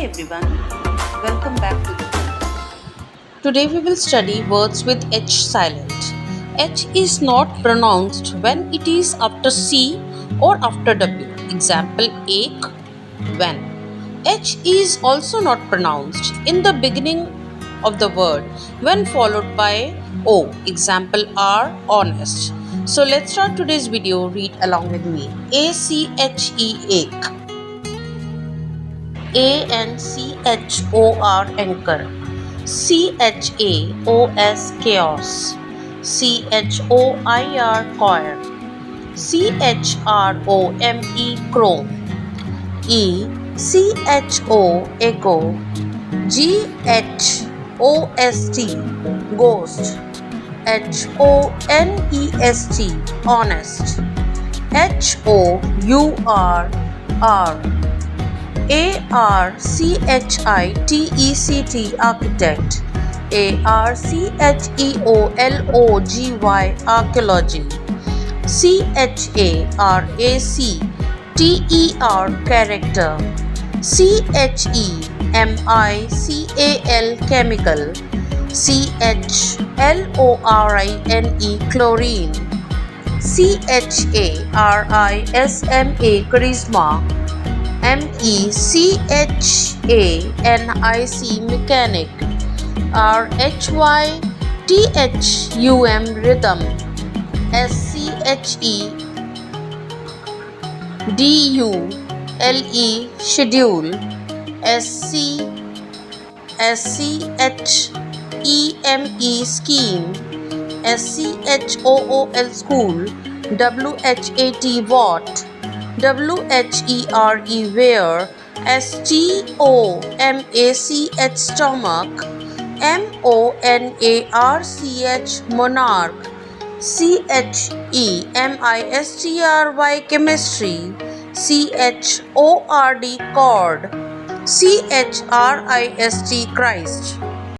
everyone, welcome back to the channel. Today we will study words with H silent. H is not pronounced when it is after C or after W. Example ache, when. H is also not pronounced in the beginning of the word when followed by O. Example are honest. So let's start today's video. Read along with me. A-C-H-E ache. ANCHOR anchor, CHAOS chaos, CHOIR choir, CHROME chrome, ECHO echo, GHOST ghost, HONEST honest, HOUR ARCHITECT architect, ARCHEOLOGY archaeology, CHARACTER character, CHEMICAL chemical, CHLORINE chlorine, CHARISMA charisma, MECHANIC mechanic, RHYTHUM rhythm, SCHEDULE schedule, SCHEME scheme, SCHOOL school, WHAT watt, WHERE where, STOMACH stomach, MONARCH monarch, CHEMISTRY chemistry, CHORD cord, CHRIST Christ.